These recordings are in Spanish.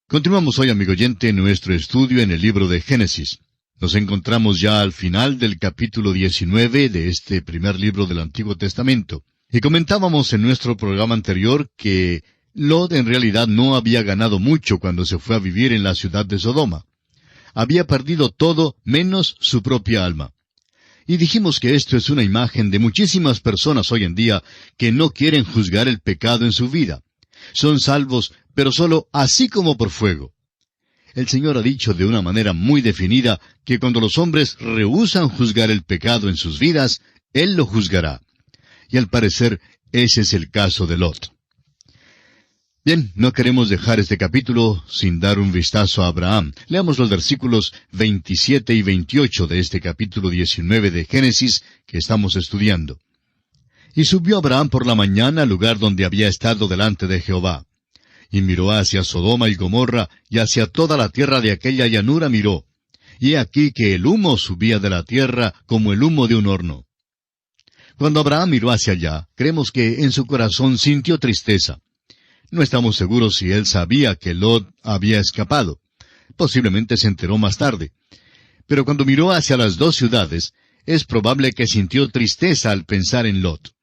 Continuamos hoy, amigo oyente, nuestro estudio en el libro de Génesis. Nos encontramos ya al final del capítulo 19 de este primer libro del Antiguo Testamento. Y comentábamos en nuestro programa anterior que Lot en realidad no había ganado mucho cuando se fue a vivir en la ciudad de Sodoma. Había perdido todo menos su propia alma. Y dijimos que esto es una imagen de muchísimas personas hoy en día que no quieren juzgar el pecado en su vida. Son salvos, pero solo así como por fuego. El Señor ha dicho de una manera muy definida que cuando los hombres rehúsan juzgar el pecado en sus vidas, Él lo juzgará. Y al parecer, ese es el caso de Lot. Bien, no queremos dejar este capítulo sin dar un vistazo a Abraham. Leamos los versículos 27 y 28 de este capítulo 19 de Génesis que estamos estudiando. Y subió Abraham por la mañana al lugar donde había estado delante de Jehová. Y miró hacia Sodoma y Gomorra, y hacia toda la tierra de aquella llanura miró. Y he aquí que el humo subía de la tierra como el humo de un horno. Cuando Abraham miró hacia allá, creemos que en su corazón sintió tristeza. No estamos seguros si él sabía que Lot había escapado. Posiblemente se enteró más tarde. Pero cuando miró hacia las dos ciudades, es probable que sintió tristeza al pensar en Lot.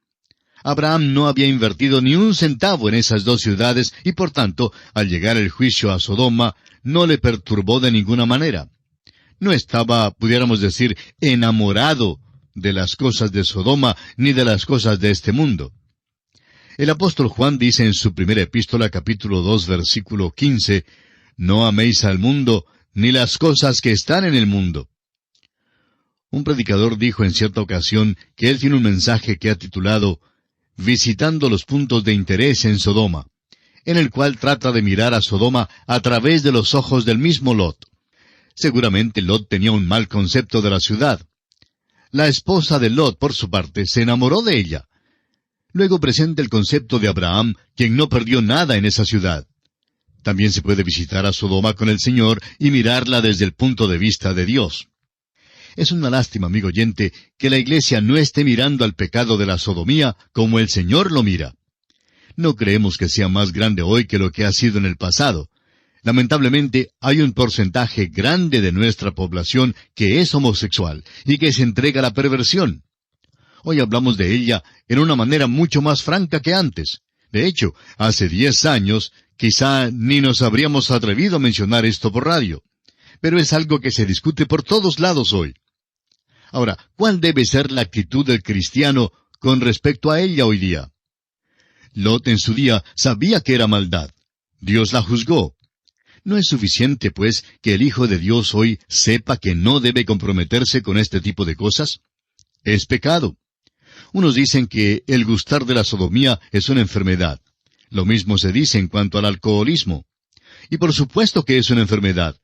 Abraham no había invertido ni un centavo en esas dos ciudades y por tanto, al llegar el juicio a Sodoma, no le perturbó de ninguna manera. No estaba, pudiéramos decir, enamorado de las cosas de Sodoma ni de las cosas de este mundo. El apóstol Juan dice en su primera epístola, capítulo 2, versículo 15, «No améis al mundo, ni las cosas que están en el mundo». Un predicador dijo en cierta ocasión que él tiene un mensaje que ha titulado «Visitando los puntos de interés en Sodoma», en el cual trata de mirar a Sodoma a través de los ojos del mismo Lot. Seguramente Lot tenía un mal concepto de la ciudad. La esposa de Lot, por su parte, se enamoró de ella. Luego presenta el concepto de Abraham, quien no perdió nada en esa ciudad. También se puede visitar a Sodoma con el Señor y mirarla desde el punto de vista de Dios. Es una lástima, amigo oyente, que la Iglesia no esté mirando al pecado de la sodomía como el Señor lo mira. No creemos que sea más grande hoy que lo que ha sido en el pasado. Lamentablemente, hay un porcentaje grande de nuestra población que es homosexual y que se entrega a la perversión. Hoy hablamos de ella en una manera mucho más franca que antes. De hecho, hace 10 años, quizá ni nos habríamos atrevido a mencionar esto por radio. Pero es algo que se discute por todos lados hoy. Ahora, ¿cuál debe ser la actitud del cristiano con respecto a ella hoy día? Lot en su día sabía que era maldad. Dios la juzgó. ¿No es suficiente, pues, que el Hijo de Dios hoy sepa que no debe comprometerse con este tipo de cosas? Es pecado. Unos dicen que el gustar de la sodomía es una enfermedad. Lo mismo se dice en cuanto al alcoholismo. Y por supuesto que es una enfermedad.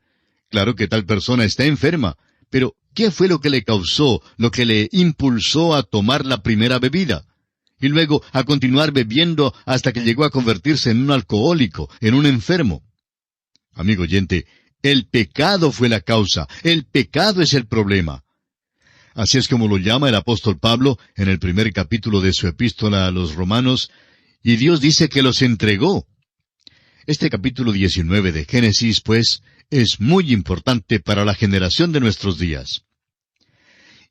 Claro que tal persona está enferma, pero ¿qué fue lo que le causó, lo que le impulsó a tomar la primera bebida? Y luego a continuar bebiendo hasta que llegó a convertirse en un alcohólico, en un enfermo. Amigo oyente, el pecado fue la causa, el pecado es el problema. Así es como lo llama el apóstol Pablo en el primer capítulo de su epístola a los Romanos, y Dios dice que los entregó. Este capítulo 19 de Génesis, pues, es muy importante para la generación de nuestros días.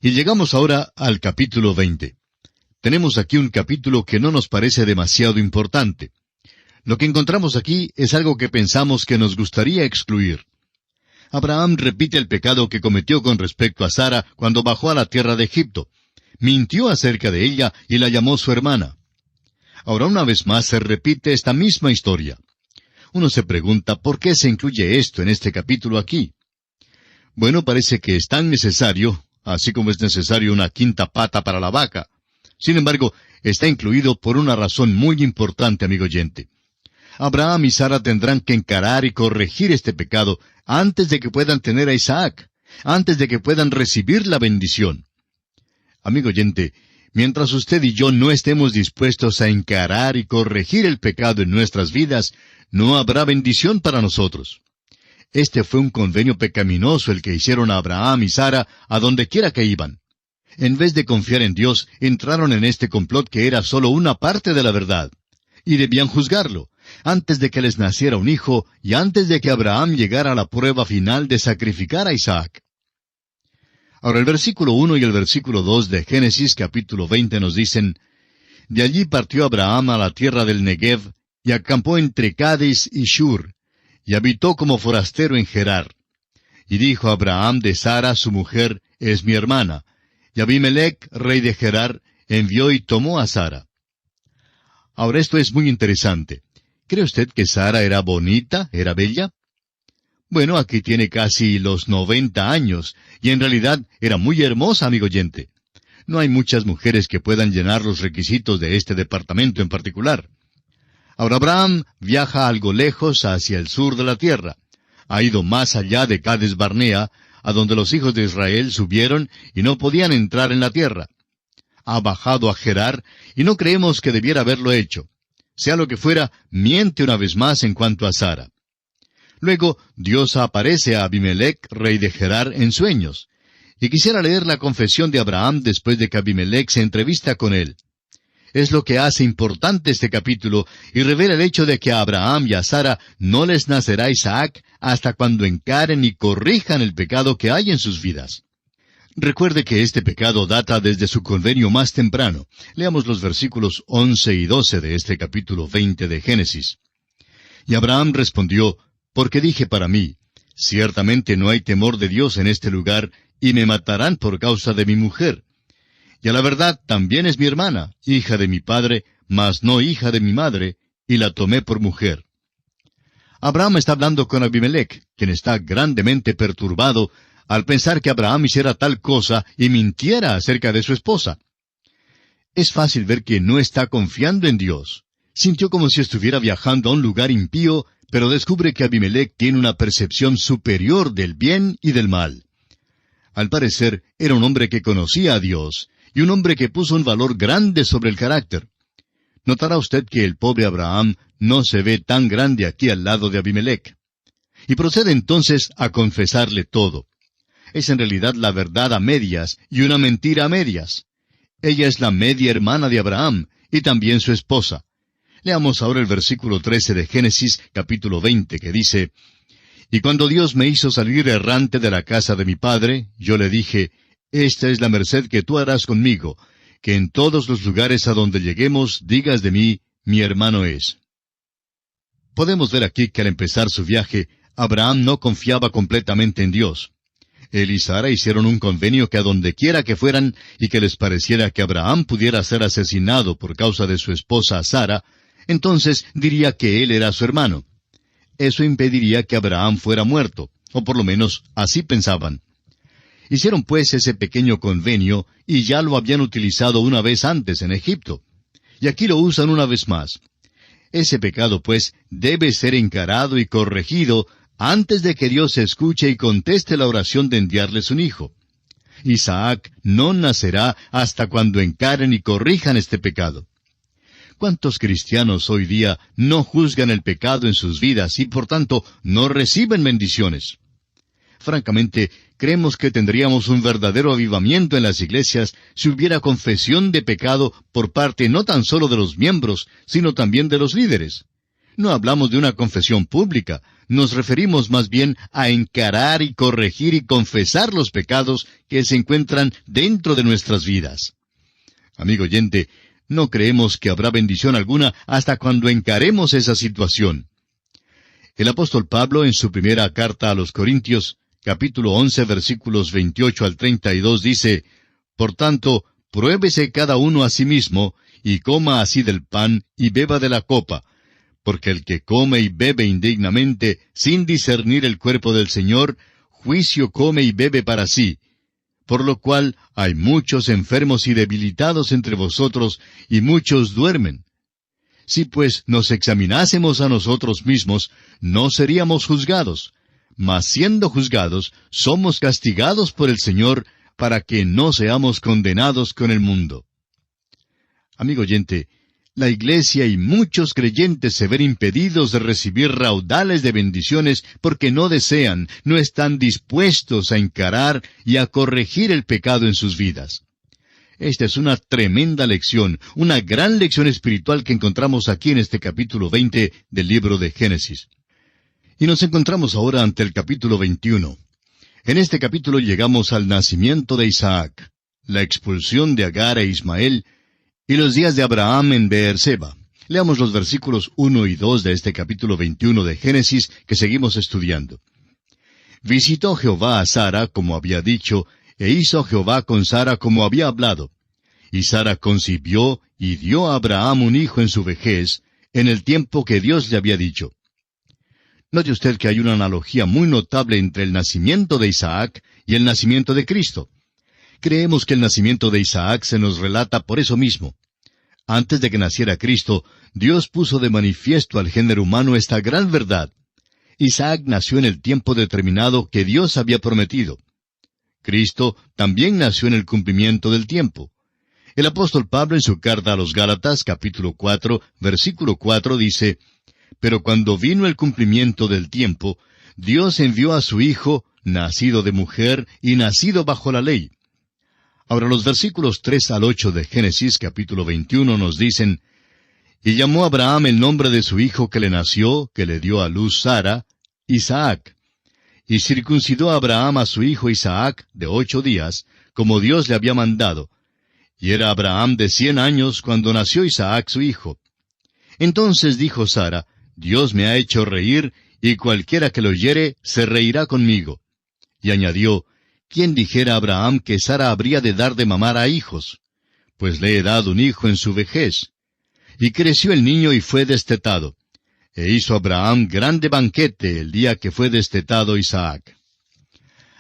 Y llegamos ahora al capítulo 20. Tenemos aquí un capítulo que no nos parece demasiado importante. Lo que encontramos aquí es algo que pensamos que nos gustaría excluir. Abraham repite el pecado que cometió con respecto a Sara cuando bajó a la tierra de Egipto. Mintió acerca de ella y la llamó su hermana. Ahora una vez más se repite esta misma historia. Uno se pregunta por qué se incluye esto en este capítulo aquí. Bueno, parece que es tan necesario, así como es necesario una quinta pata para la vaca. Sin embargo, está incluido por una razón muy importante, amigo oyente. Abraham y Sara tendrán que encarar y corregir este pecado antes de que puedan tener a Isaac, antes de que puedan recibir la bendición. Amigo oyente, mientras usted y yo no estemos dispuestos a encarar y corregir el pecado en nuestras vidas, no habrá bendición para nosotros. Este fue un convenio pecaminoso el que hicieron a Abraham y Sara a donde quiera que iban. En vez de confiar en Dios, entraron en este complot que era solo una parte de la verdad. Y debían juzgarlo. antes de que les naciera un hijo y antes de que Abraham llegara a la prueba final de sacrificar a Isaac. Ahora el versículo 1 y el versículo 2 de Génesis capítulo 20 nos dicen: De allí partió Abraham a la tierra del Negev, y acampó entre Cades y Shur, y habitó como forastero en Gerar. Y dijo Abraham de Sara su mujer: Es mi hermana. Y Abimelech, rey de Gerar, envió y tomó a Sara. Ahora esto es muy interesante. ¿Cree usted que Sara era bonita, era bella? Bueno, aquí tiene casi los 90 años, y en realidad era muy hermosa, amigo oyente. No hay muchas mujeres que puedan llenar los requisitos de este departamento en particular. Ahora Abraham viaja algo lejos hacia el sur de la tierra. Ha ido más allá de Cades Barnea, a donde los hijos de Israel subieron y no podían entrar en la tierra. Ha bajado a Gerar, y no creemos que debiera haberlo hecho. Sea lo que fuera, miente una vez más en cuanto a Sara. Luego, Dios aparece a Abimelech, rey de Gerar, en sueños. Y quisiera leer la confesión de Abraham después de que Abimelech se entrevista con él. Es lo que hace importante este capítulo y revela el hecho de que a Abraham y a Sara no les nacerá Isaac hasta cuando encaren y corrijan el pecado que hay en sus vidas. Recuerde que este pecado data desde su convenio más temprano. Leamos los versículos 11 y 12 de este capítulo 20 de Génesis. Y Abraham respondió: Porque dije para mí, ciertamente no hay temor de Dios en este lugar, y me matarán por causa de mi mujer. Y a la verdad también es mi hermana, hija de mi padre, mas no hija de mi madre, y la tomé por mujer. Abraham está hablando con Abimelech, quien está grandemente perturbado al pensar que Abraham hiciera tal cosa y mintiera acerca de su esposa. Es fácil ver que no está confiando en Dios. Sintió como si estuviera viajando a un lugar impío, pero descubre que Abimelech tiene una percepción superior del bien y del mal. Al parecer, era un hombre que conocía a Dios, y un hombre que puso un valor grande sobre el carácter. Notará usted que el pobre Abraham no se ve tan grande aquí al lado de Abimelech. Y procede entonces a confesarle todo. Es en realidad la verdad a medias y una mentira a medias. Ella es la media hermana de Abraham, y también su esposa. Leamos ahora el versículo 13 de Génesis, capítulo 20, que dice: Y cuando Dios me hizo salir errante de la casa de mi padre, yo le dije: Esta es la merced que tú harás conmigo, que en todos los lugares a donde lleguemos digas de mí, mi hermano es. Podemos ver aquí que al empezar su viaje, Abraham no confiaba completamente en Dios. Él y Sara hicieron un convenio que a donde quiera que fueran y que les pareciera que Abraham pudiera ser asesinado por causa de su esposa Sara, entonces diría que él era su hermano. Eso impediría que Abraham fuera muerto, o por lo menos así pensaban. Hicieron pues ese pequeño convenio y ya lo habían utilizado una vez antes en Egipto. Y aquí lo usan una vez más. Ese pecado pues debe ser encarado y corregido antes de que Dios escuche y conteste la oración de enviarles un hijo. Isaac no nacerá hasta cuando encaren y corrijan este pecado. ¿Cuántos cristianos hoy día no juzgan el pecado en sus vidas y por tanto no reciben bendiciones? Francamente, creemos que tendríamos un verdadero avivamiento en las iglesias si hubiera confesión de pecado por parte no tan solo de los miembros, sino también de los líderes. No hablamos de una confesión pública, nos referimos más bien a encarar y corregir y confesar los pecados que se encuentran dentro de nuestras vidas. Amigo oyente, no creemos que habrá bendición alguna hasta cuando encaremos esa situación. El apóstol Pablo, en su primera carta a los Corintios, capítulo 11, versículos 28 al 32, dice: Por tanto, pruébese cada uno a sí mismo, y coma así del pan, y beba de la copa, porque el que come y bebe indignamente, sin discernir el cuerpo del Señor, juicio come y bebe para sí. Por lo cual hay muchos enfermos y debilitados entre vosotros, y muchos duermen. Si pues nos examinásemos a nosotros mismos, no seríamos juzgados. Mas siendo juzgados, somos castigados por el Señor, para que no seamos condenados con el mundo. Amigo oyente, la iglesia y muchos creyentes se ven impedidos de recibir raudales de bendiciones porque no desean, no están dispuestos a encarar y a corregir el pecado en sus vidas. Esta es una tremenda lección, una gran lección espiritual que encontramos aquí en este capítulo 20 del libro de Génesis. Y nos encontramos ahora ante el capítulo 21. En este capítulo llegamos al nacimiento de Isaac, la expulsión de Agar e Ismael, y los días de Abraham en Beerseba. Leamos los versículos 1 y 2 de este capítulo 21 de Génesis que seguimos estudiando. Visitó Jehová a Sara como había dicho, e hizo Jehová con Sara como había hablado. Y Sara concibió y dio a Abraham un hijo en su vejez, en el tiempo que Dios le había dicho. Note usted que hay una analogía muy notable entre el nacimiento de Isaac y el nacimiento de Cristo. Creemos que el nacimiento de Isaac se nos relata por eso mismo. Antes de que naciera Cristo, Dios puso de manifiesto al género humano esta gran verdad. Isaac nació en el tiempo determinado que Dios había prometido. Cristo también nació en el cumplimiento del tiempo. El apóstol Pablo en su carta a los Gálatas, capítulo 4, versículo 4, dice, «Pero cuando vino el cumplimiento del tiempo, Dios envió a su Hijo, nacido de mujer y nacido bajo la ley». Ahora los versículos 3 al 8 de Génesis, capítulo 21, nos dicen, «Y llamó Abraham el nombre de su hijo que le nació, que le dio a luz Sara, Isaac. Y circuncidó Abraham a su hijo Isaac de 8 días, como Dios le había mandado. Y era Abraham de 100 años cuando nació Isaac su hijo. Entonces dijo Sara, Dios me ha hecho reír, y cualquiera que lo oyere se reirá conmigo. Y añadió, ¿quién dijera a Abraham que Sara habría de dar de mamar a hijos? Pues le he dado un hijo en su vejez. Y creció el niño y fue destetado. E hizo Abraham grande banquete el día que fue destetado Isaac».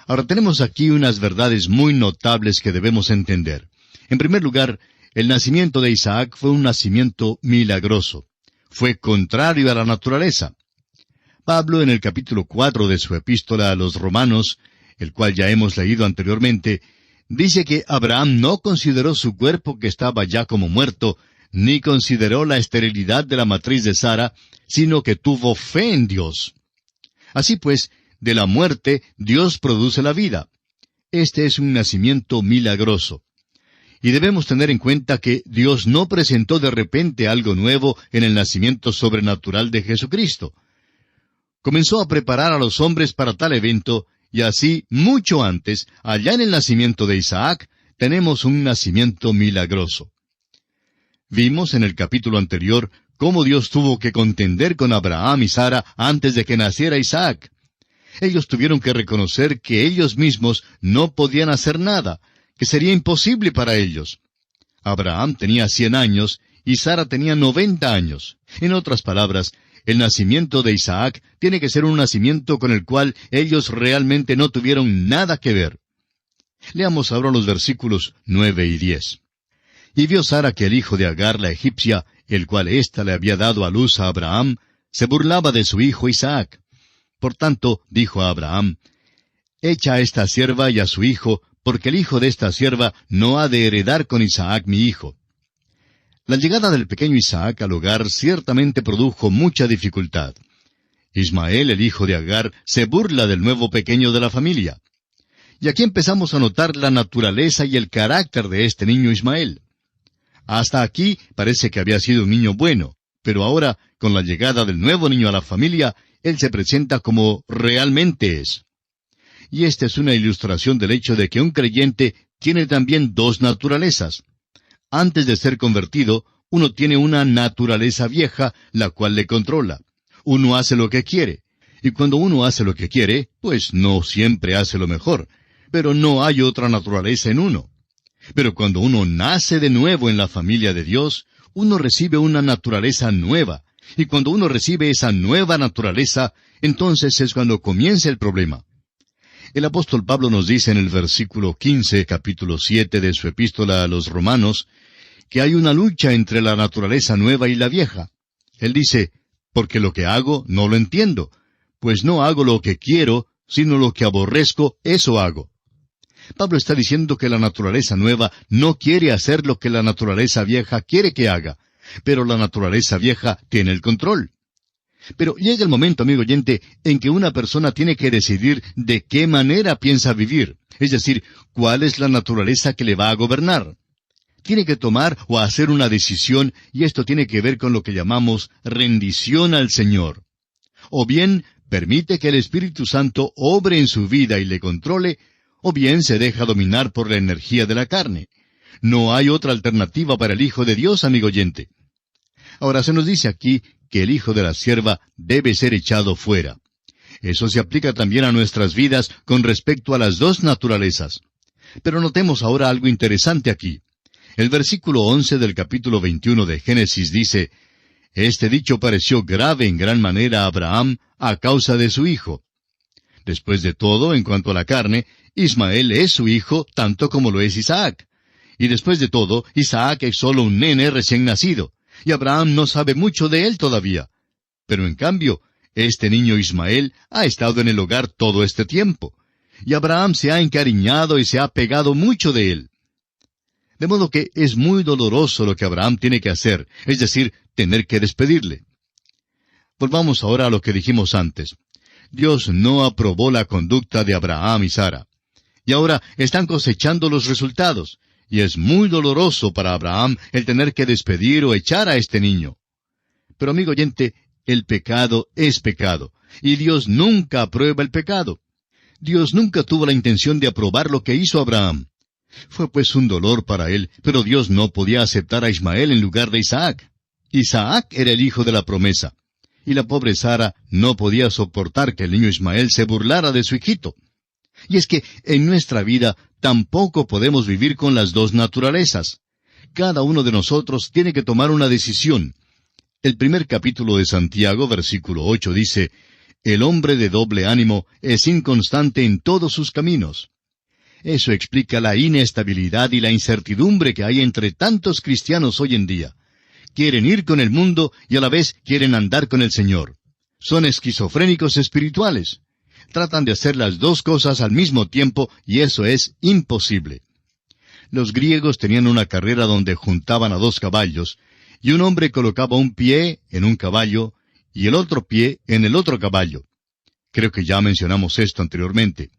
Ahora tenemos aquí unas verdades muy notables que debemos entender. En primer lugar, el nacimiento de Isaac fue un nacimiento milagroso. Fue contrario a la naturaleza. Pablo, en el capítulo 4 de su epístola a los Romanos, el cual ya hemos leído anteriormente, dice que Abraham no consideró su cuerpo que estaba ya como muerto, ni consideró la esterilidad de la matriz de Sara, sino que tuvo fe en Dios. Así pues, de la muerte Dios produce la vida. Este es un nacimiento milagroso. Y debemos tener en cuenta que Dios no presentó de repente algo nuevo en el nacimiento sobrenatural de Jesucristo. Comenzó a preparar a los hombres para tal evento, y así, mucho antes, allá en el nacimiento de Isaac, tenemos un nacimiento milagroso. Vimos en el capítulo anterior cómo Dios tuvo que contender con Abraham y Sara antes de que naciera Isaac. Ellos tuvieron que reconocer que ellos mismos no podían hacer nada, que sería imposible para ellos. Abraham tenía 100 años y Sara tenía 90 años. En otras palabras, el nacimiento de Isaac tiene que ser un nacimiento con el cual ellos realmente no tuvieron nada que ver. Leamos ahora los versículos 9 y 10. Y vio Sara que el hijo de Agar la egipcia, el cual ésta le había dado a luz a Abraham, se burlaba de su hijo Isaac. Por tanto, dijo a Abraham, «Echa a esta sierva y a su hijo, porque el hijo de esta sierva no ha de heredar con Isaac mi hijo». La llegada del pequeño Isaac al hogar ciertamente produjo mucha dificultad. Ismael, el hijo de Agar, se burla del nuevo pequeño de la familia. Y aquí empezamos a notar la naturaleza y el carácter de este niño Ismael. Hasta aquí parece que había sido un niño bueno, pero ahora, con la llegada del nuevo niño a la familia, él se presenta como realmente es. Y esta es una ilustración del hecho de que un creyente tiene también dos naturalezas. Antes de ser convertido, uno tiene una naturaleza vieja, la cual le controla. Uno hace lo que quiere. Y cuando uno hace lo que quiere, pues no siempre hace lo mejor. Pero no hay otra naturaleza en uno. Pero cuando uno nace de nuevo en la familia de Dios, uno recibe una naturaleza nueva. Y cuando uno recibe esa nueva naturaleza, entonces es cuando comienza el problema. El apóstol Pablo nos dice en el versículo 15, capítulo 7 de su epístola a los Romanos, que hay una lucha entre la naturaleza nueva y la vieja. Él dice, «Porque lo que hago no lo entiendo, pues no hago lo que quiero, sino lo que aborrezco, eso hago». Pablo está diciendo que la naturaleza nueva no quiere hacer lo que la naturaleza vieja quiere que haga, pero la naturaleza vieja tiene el control. Pero llega el momento, amigo oyente, en que una persona tiene que decidir de qué manera piensa vivir, es decir, cuál es la naturaleza que le va a gobernar. tiene que tomar o hacer una decisión, y esto tiene que ver con lo que llamamos rendición al Señor. O bien permite que el Espíritu Santo obre en su vida y le controle, o bien se deja dominar por la energía de la carne. No hay otra alternativa para el Hijo de Dios, amigo oyente. Ahora se nos dice aquí que el hijo de la sierva debe ser echado fuera. Eso se aplica también a nuestras vidas con respecto a las dos naturalezas. Pero notemos ahora algo interesante aquí. El versículo 11 del capítulo 21 de Génesis dice, «Este dicho pareció grave en gran manera a Abraham a causa de su hijo». Después de todo, en cuanto a la carne, Ismael es su hijo tanto como lo es Isaac. Y después de todo, Isaac es solo un nene recién nacido, y Abraham no sabe mucho de él todavía. Pero en cambio, este niño Ismael ha estado en el hogar todo este tiempo, y Abraham se ha encariñado y se ha pegado mucho de él. De modo que es muy doloroso lo que Abraham tiene que hacer, es decir, tener que despedirle. Volvamos ahora a lo que dijimos antes. Dios no aprobó la conducta de Abraham y Sara. Y ahora están cosechando los resultados, y es muy doloroso para Abraham el tener que despedir o echar a este niño. Pero amigo oyente, el pecado es pecado, y Dios nunca aprueba el pecado. Dios nunca tuvo la intención de aprobar lo que hizo Abraham. Fue pues un dolor para él, pero Dios no podía aceptar a Ismael en lugar de Isaac. Isaac era el hijo de la promesa, y la pobre Sara no podía soportar que el niño Ismael se burlara de su hijito. Y es que en nuestra vida tampoco podemos vivir con las dos naturalezas. Cada uno de nosotros tiene que tomar una decisión. El primer capítulo de Santiago, versículo 8, dice, «El hombre de doble ánimo es inconstante en todos sus caminos». Eso explica la inestabilidad y la incertidumbre que hay entre tantos cristianos hoy en día. Quieren ir con el mundo y a la vez quieren andar con el Señor. Son esquizofrénicos espirituales. Tratan de hacer las dos cosas al mismo tiempo y eso es imposible. Los griegos tenían una carrera donde juntaban a dos caballos, y un hombre colocaba un pie en un caballo y el otro pie en el otro caballo. Creo que ya mencionamos esto anteriormente.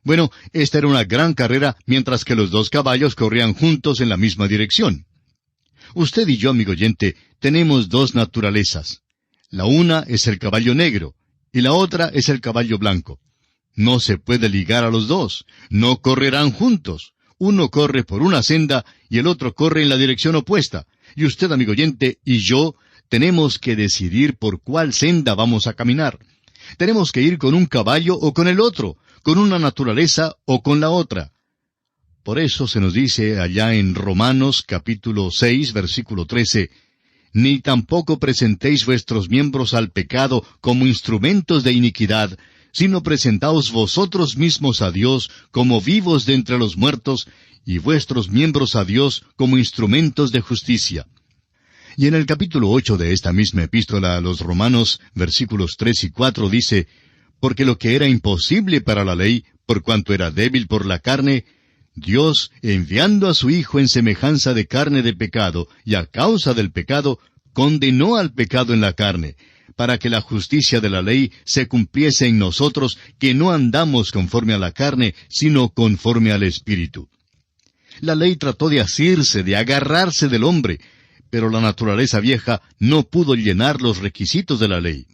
Bueno, esta era una gran carrera mientras que los dos caballos corrían juntos en la misma dirección. Usted y yo, amigo oyente, tenemos dos naturalezas. La una es el caballo negro, y la otra es el caballo blanco. No se puede ligar a los dos, no correrán juntos. Uno corre por una senda y el otro corre en la dirección opuesta. Y usted, amigo oyente, y yo, tenemos que decidir por cuál senda vamos a caminar. Tenemos que ir con un caballo o con el otro, con una naturaleza o con la otra. Por eso se nos dice allá en Romanos capítulo 6, versículo 13, «Ni tampoco presentéis vuestros miembros al pecado como instrumentos de iniquidad, sino presentaos vosotros mismos a Dios como vivos de entre los muertos, y vuestros miembros a Dios como instrumentos de justicia». Y en el capítulo 8 de esta misma epístola a los Romanos, versículos 3 y 4 dice, «Porque lo que era imposible para la ley, por cuanto era débil por la carne, Dios, enviando a su Hijo en semejanza de carne de pecado, y a causa del pecado, condenó al pecado en la carne, para que la justicia de la ley se cumpliese en nosotros, que no andamos conforme a la carne, sino conforme al Espíritu». La ley trató de asirse, de agarrarse del hombre, pero la naturaleza vieja no pudo llenar los requisitos de la ley.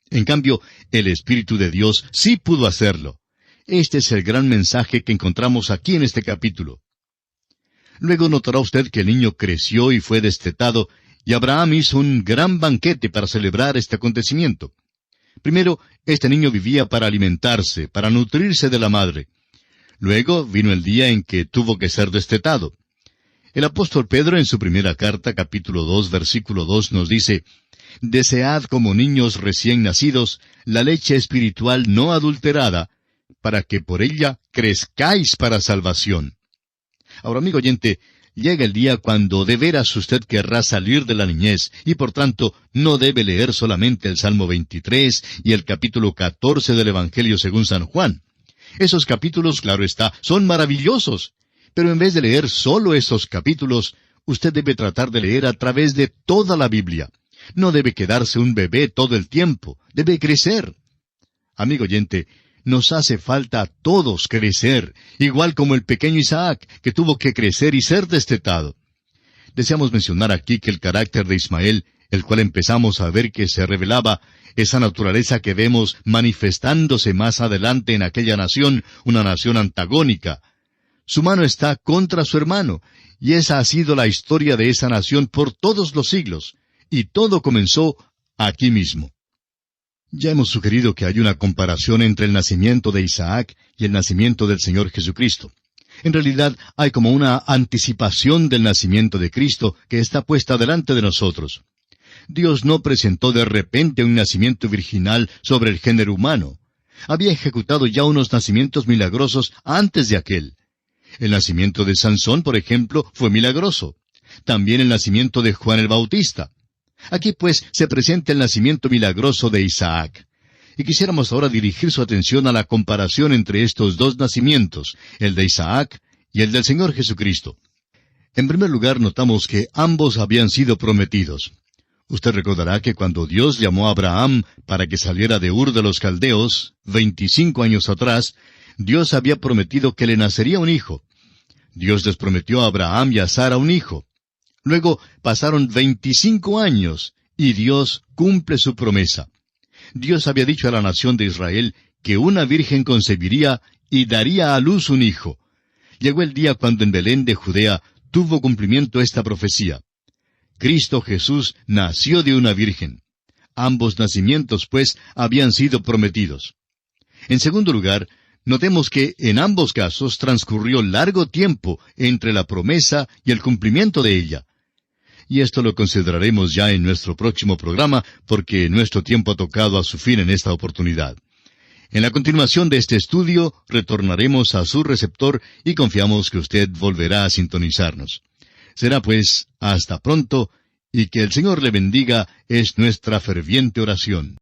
En cambio, el Espíritu de Dios sí pudo hacerlo. Este es el gran mensaje que encontramos aquí en este capítulo. Luego notará usted que el niño creció y fue destetado, y Abraham hizo un gran banquete para celebrar este acontecimiento. Primero, este niño vivía para alimentarse, para nutrirse de la madre. Luego vino el día en que tuvo que ser destetado. El apóstol Pedro en su primera carta, capítulo 2, versículo 2, nos dice, «Desead como niños recién nacidos la leche espiritual no adulterada, para que por ella crezcáis para salvación». Ahora, amigo oyente, llega el día cuando de veras usted querrá salir de la niñez, y por tanto no debe leer solamente el Salmo 23 y el capítulo 14 del Evangelio según San Juan. Esos capítulos, claro está, son maravillosos, pero en vez de leer solo esos capítulos, usted debe tratar de leer a través de toda la Biblia. No debe quedarse un bebé todo el tiempo, debe crecer. Amigo oyente, nos hace falta a todos crecer, igual como el pequeño Isaac, que tuvo que crecer y ser destetado. Deseamos mencionar aquí que el carácter de Ismael, el cual empezamos a ver que se revelaba, esa naturaleza que vemos manifestándose más adelante en aquella nación, una nación antagónica. Su mano está contra su hermano, y esa ha sido la historia de esa nación por todos los siglos, y todo comenzó aquí mismo. Ya hemos sugerido que hay una comparación entre el nacimiento de Isaac y el nacimiento del Señor Jesucristo. En realidad, hay como una anticipación del nacimiento de Cristo que está puesta delante de nosotros. Dios no presentó de repente un nacimiento virginal sobre el género humano. Había ejecutado ya unos nacimientos milagrosos antes de aquel. El nacimiento de Sansón, por ejemplo, fue milagroso. También el nacimiento de Juan el Bautista. Aquí, pues, se presenta el nacimiento milagroso de Isaac. Y quisiéramos ahora dirigir su atención a la comparación entre estos dos nacimientos, el de Isaac y el del Señor Jesucristo. En primer lugar, notamos que ambos habían sido prometidos. Usted recordará que cuando Dios llamó a Abraham para que saliera de Ur de los Caldeos, 25 años atrás, Dios había prometido que le nacería un hijo. Dios les prometió a Abraham y a Sara un hijo. Luego pasaron 25 años, y Dios cumple su promesa. Dios había dicho a la nación de Israel que una virgen concebiría y daría a luz un hijo. Llegó el día cuando en Belén de Judea tuvo cumplimiento esta profecía. Cristo Jesús nació de una virgen. Ambos nacimientos, pues, habían sido prometidos. En segundo lugar, notemos que en ambos casos transcurrió largo tiempo entre la promesa y el cumplimiento de ella. Y esto lo consideraremos ya en nuestro próximo programa, porque nuestro tiempo ha tocado a su fin en esta oportunidad. En la continuación de este estudio, retornaremos a su receptor y confiamos que usted volverá a sintonizarnos. Será pues, hasta pronto, y que el Señor le bendiga es nuestra ferviente oración.